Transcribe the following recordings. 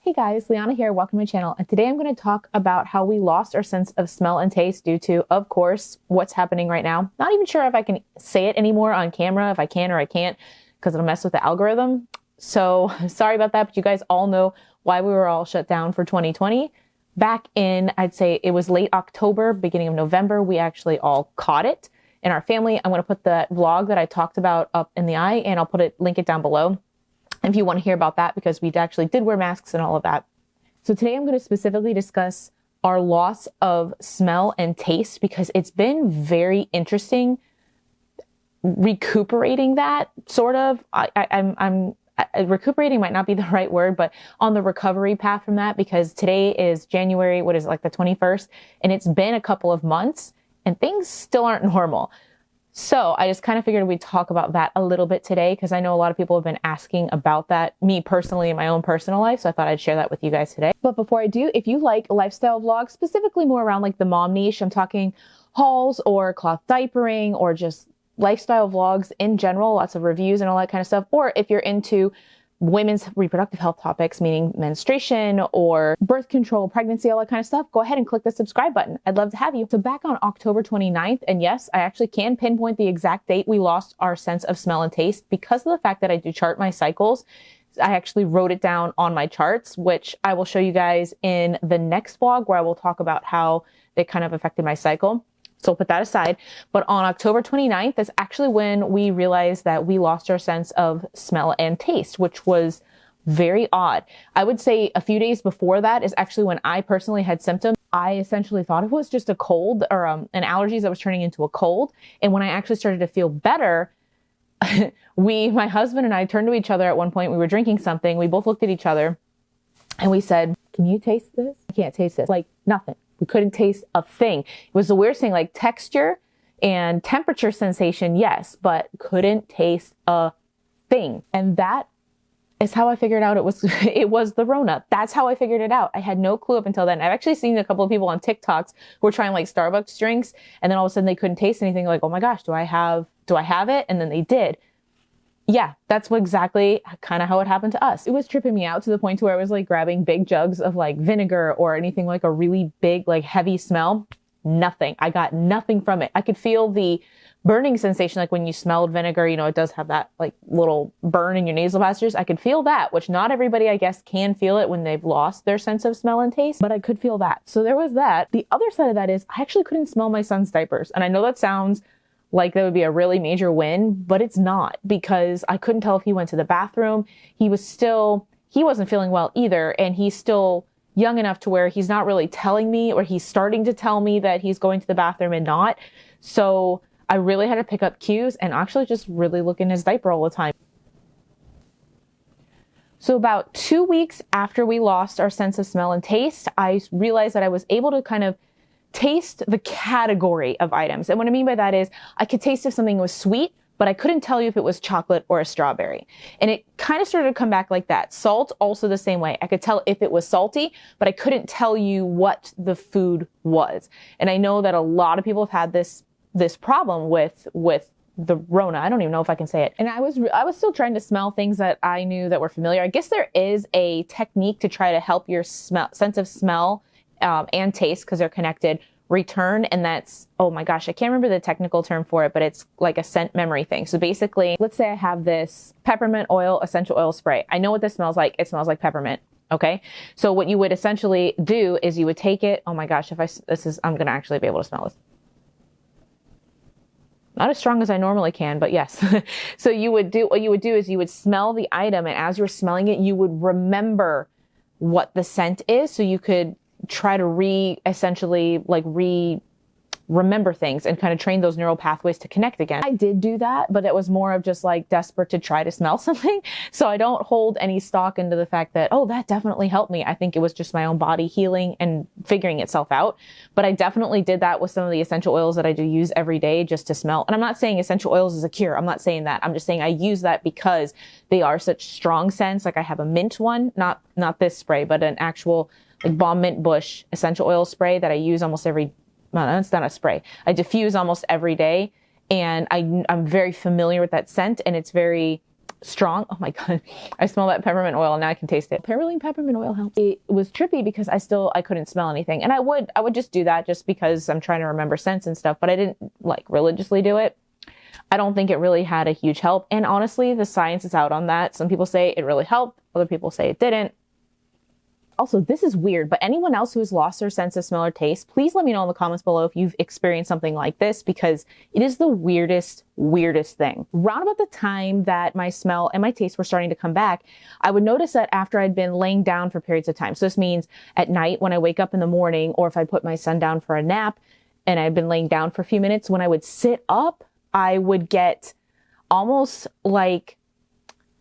Hey guys, LeAnna here, welcome to my channel, and today I'm going to talk about how we lost our sense of smell and taste due to, of course, what's happening right now. Not even sure if I can say it anymore on camera, if I can or I can't, because it'll mess with the algorithm. So sorry about that, but you guys all know why we were all shut down for 2020. Back in, I'd say it was late October, beginning of November, we actually all caught it in our family. I'm going to put the vlog that I talked about up in the eye, and I'll link it down below if you want to hear about that, because we actually did wear masks and all of that. So today I'm going to specifically discuss our loss of smell and taste, because it's been very interesting recuperating that, sort of. Recuperating might not be the right word, but on the recovery path from that, because today is January, what is it, like the 21st, and it's been a couple of months and things still aren't normal. So I just kind of figured we'd talk about that a little bit today, because I know a lot of people have been asking about that, me personally in my own personal life. So I thought I'd share that with you guys today. But before I do, if you like lifestyle vlogs, specifically more around like the mom niche, I'm talking hauls or cloth diapering or just lifestyle vlogs in general, lots of reviews and all that kind of stuff. Or if you're into women's reproductive health topics, meaning menstruation or birth control, pregnancy, all that kind of stuff, go ahead and click the subscribe button. I'd love to have you. So back on October 29th, and yes, I actually can pinpoint the exact date we lost our sense of smell and taste because of the fact that I do chart my cycles. I actually wrote it down on my charts, which I will show you guys in the next vlog, where I will talk about how they kind of affected my cycle. So put that aside. But on October 29th, that's actually when we realized that we lost our sense of smell and taste, which was very odd. I would say a few days before that is actually when I personally had symptoms. I essentially thought it was just a cold or an allergies that was turning into a cold. And when I actually started to feel better, my husband and I turned to each other at one point. We were drinking something. We both looked at each other and we said, "Can you taste this?" "I can't taste this." Like nothing. We couldn't taste a thing. It was the weirdest thing, like texture and temperature sensation, yes, but couldn't taste a thing. And that is how I figured out it was the Rona. That's how I figured it out. I had no clue up until then. I've actually seen a couple of people on TikToks who were trying like Starbucks drinks, and then all of a sudden they couldn't taste anything. Like, oh my gosh, do I have it? And then they did. Yeah, that's exactly kind of how it happened to us. It was tripping me out to the point to where I was like grabbing big jugs of like vinegar or anything like a really big, like heavy smell. Nothing. I got nothing from it. I could feel the burning sensation, like when you smelled vinegar, you know, it does have that like little burn in your nasal passages. I could feel that, which not everybody, I guess, can feel it when they've lost their sense of smell and taste, but I could feel that. So there was that. The other side of that is I actually couldn't smell my son's diapers. And I know that sounds like that would be a really major win, but it's not, because I couldn't tell if he went to the bathroom. He wasn't feeling well either. And he's still young enough to where he's not really telling me, or he's starting to tell me that he's going to the bathroom and not. So I really had to pick up cues and actually just really look in his diaper all the time. So about 2 weeks after we lost our sense of smell and taste, I realized that I was able to kind of taste the category of items. And what I mean by that is I could taste if something was sweet, but I couldn't tell you if it was chocolate or a strawberry. And it kind of started to come back like that. Salt, also the same way. I could tell if it was salty, but I couldn't tell you what the food was. And I know that a lot of people have had this problem with the Rona. I don't even know if I can say it. And I was still trying to smell things that I knew that were familiar. I guess there is a technique to try to help your sense of smell and taste, because they're connected, return. And that's, oh my gosh, I can't remember the technical term for it, but it's like a scent memory thing. So basically, let's say I have this peppermint oil, essential oil spray. I know what this smells like. It smells like peppermint. Okay. So what you would essentially do is you would take it. Oh my gosh, I'm going to actually be able to smell this. Not as strong as I normally can, but yes. So what you would do is you would smell the item, and as you're smelling it, you would remember what the scent is, so you could try to remember things and kind of train those neural pathways to connect again. I did do that, but it was more of just like desperate to try to smell something. So I don't hold any stock into the fact that, oh, that definitely helped me. I think it was just my own body healing and figuring itself out. But I definitely did that with some of the essential oils that I do use every day just to smell. And I'm not saying essential oils is a cure. I'm not saying that. I'm just saying I use that because they are such strong scents. Like I have a mint one, not this spray, but an actual like Balm Mint Bush essential oil spray that I use almost every. No, it's not a spray. I diffuse almost every day, and I'm very familiar with that scent, and it's very strong. Oh my God. I smell that peppermint oil. Now I can taste it. Apparently peppermint oil helps. It was trippy because I couldn't smell anything. And I would just do that just because I'm trying to remember scents and stuff, but I didn't like religiously do it. I don't think it really had a huge help. And honestly, the science is out on that. Some people say it really helped. Other people say it didn't. Also, this is weird, but anyone else who has lost their sense of smell or taste, please let me know in the comments below if you've experienced something like this, because it is the weirdest thing. Round about the time that my smell and my taste were starting to come back, I would notice that after I'd been laying down for periods of time. So this means at night when I wake up in the morning, or if I put my son down for a nap and I'd been laying down for a few minutes, when I would sit up, I would get almost like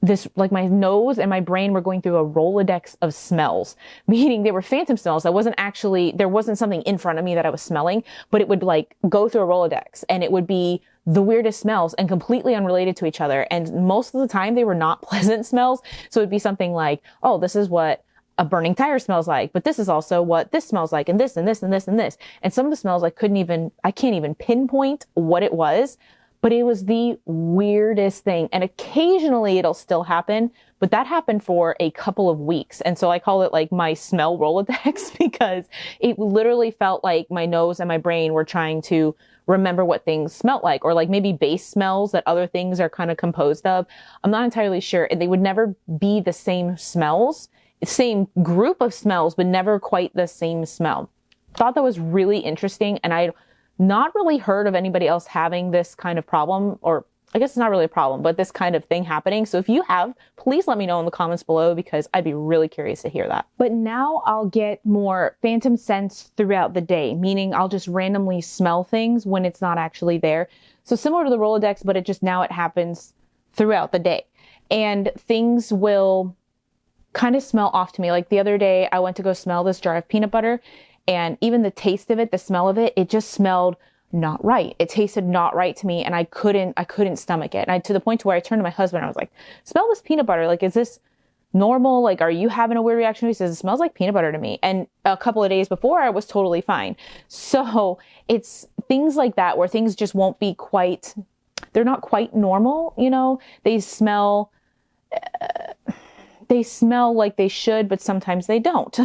this, like my nose and my brain were going through a Rolodex of smells, meaning they were phantom smells. There wasn't something in front of me that I was smelling, but it would like go through a Rolodex and it would be the weirdest smells and completely unrelated to each other. And most of the time they were not pleasant smells. So it'd be something like, oh, this is what a burning tire smells like, but this is also what this smells like, and this and this and this and this. And some of the smells I can't even pinpoint what it was. But it was the weirdest thing. And occasionally it'll still happen, but that happened for a couple of weeks. And so I call it like my smell Rolodex because it literally felt like my nose and my brain were trying to remember what things smelt like, or like maybe base smells that other things are kind of composed of. I'm not entirely sure. They would never be the same smells, same group of smells, but never quite the same smell. Thought that was really interesting. And I not really heard of anybody else having this kind of problem, or I guess it's not really a problem, but this kind of thing happening. So if you have, please let me know in the comments below because I'd be really curious to hear that. But now I'll get more phantom scents throughout the day, meaning I'll just randomly smell things when it's not actually there. So similar to the Rolodex, but it happens throughout the day. And things will kind of smell off to me. Like the other day, I went to go smell this jar of peanut butter. And even the taste of it, the smell of it, it just smelled not right. It tasted not right to me, and I couldn't stomach it. And to the point to where I turned to my husband, I was like, smell this peanut butter. Like, is this normal? Like, are you having a weird reaction? He says, it smells like peanut butter to me. And a couple of days before, I was totally fine. So it's things like that where things just won't be they're not quite normal, you know? They smell like they should, but sometimes they don't.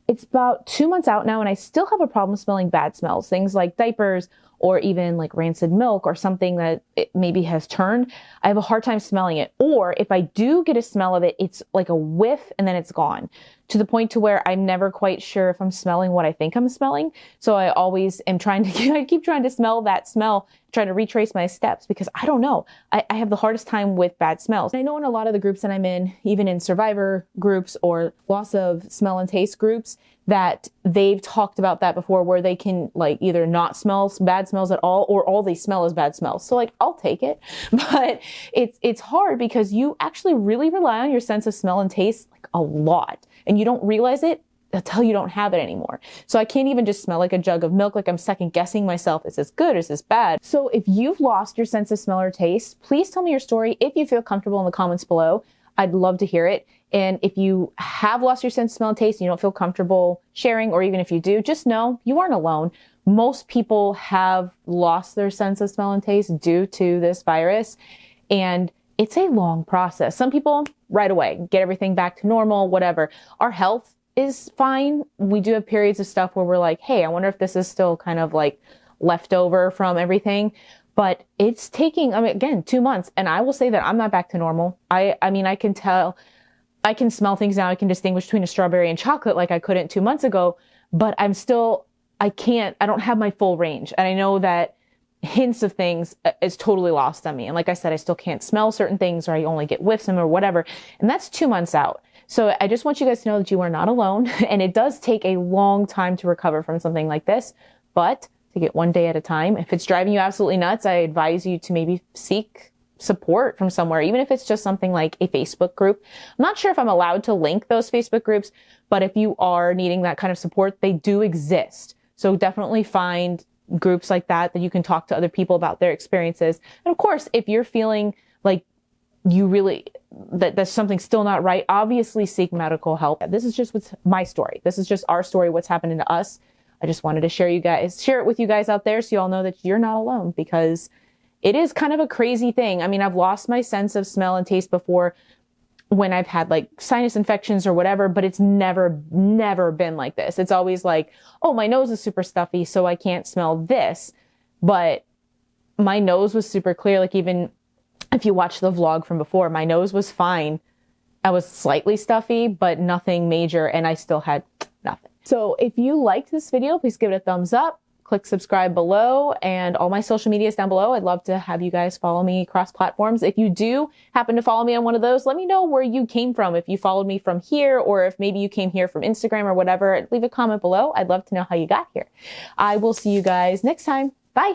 It's about 2 months out now and I still have a problem smelling bad smells. Things like diapers or even like rancid milk or something that it maybe has turned. I have a hard time smelling it. Or if I do get a smell of it, it's like a whiff and then it's gone, to the point to where I'm never quite sure if I'm smelling what I think I'm smelling. So I always am I keep trying to smell that smell, trying to retrace my steps because I don't know. I have the hardest time with bad smells. I know in a lot of the groups that I'm in, even in survivor groups or loss of smell and taste groups, that they've talked about that before, where they can like either not smell bad smells at all, or all they smell is bad smells. So like, I'll take it, but it's hard because you actually really rely on your sense of smell and taste like a lot, and you don't realize it until you don't have it anymore. So I can't even just smell like a jug of milk. Like I'm second guessing myself. Is this good? Is this bad? So if you've lost your sense of smell or taste, please tell me your story. If you feel comfortable in the comments below, I'd love to hear it. And if you have lost your sense of smell and taste and you don't feel comfortable sharing, or even if you do, just know you aren't alone. Most people have lost their sense of smell and taste due to this virus. And it's a long process. Some people right away get everything back to normal, whatever. Our health is fine. We do have periods of stuff where we're like, hey, I wonder if this is still kind of like leftover from everything. But it's taking, again, 2 months. And I will say that I'm not back to normal. I mean, I can tell, I can smell things now. I can distinguish between a strawberry and chocolate like I couldn't 2 months ago. But I don't have my full range. And I know that hints of things is totally lost on me. And like I said, I still can't smell certain things, or I only get whiffs of them or whatever. And that's 2 months out. So I just want you guys to know that you are not alone. And it does take a long time to recover from something like this, but take it one day at a time. If it's driving you absolutely nuts, I advise you to maybe seek support from somewhere, even if it's just something like a Facebook group. I'm not sure if I'm allowed to link those Facebook groups, but if you are needing that kind of support, they do exist. So definitely find groups like that you can talk to other people about their experiences. And of course, if you're feeling like that's something still not right, obviously seek medical help. This is just what's my story. This is just our story, what's happening to us. I just wanted to share it with you guys out there so you all know that you're not alone, because it is kind of a crazy thing. I mean, I've lost my sense of smell and taste before when I've had like sinus infections or whatever, but it's never been like this. It's always like, oh, my nose is super stuffy, so I can't smell this. But my nose was super clear. Like, even if you watch the vlog from before, my nose was fine. I was slightly stuffy, but nothing major, and I still had nothing. So if you liked this video, please give it a thumbs up. Click subscribe below, and all my social media is down below. I'd love to have you guys follow me across platforms. If you do happen to follow me on one of those, let me know where you came from. If you followed me from here, or if maybe you came here from Instagram or whatever, leave a comment below. I'd love to know how you got here. I will see you guys next time. Bye.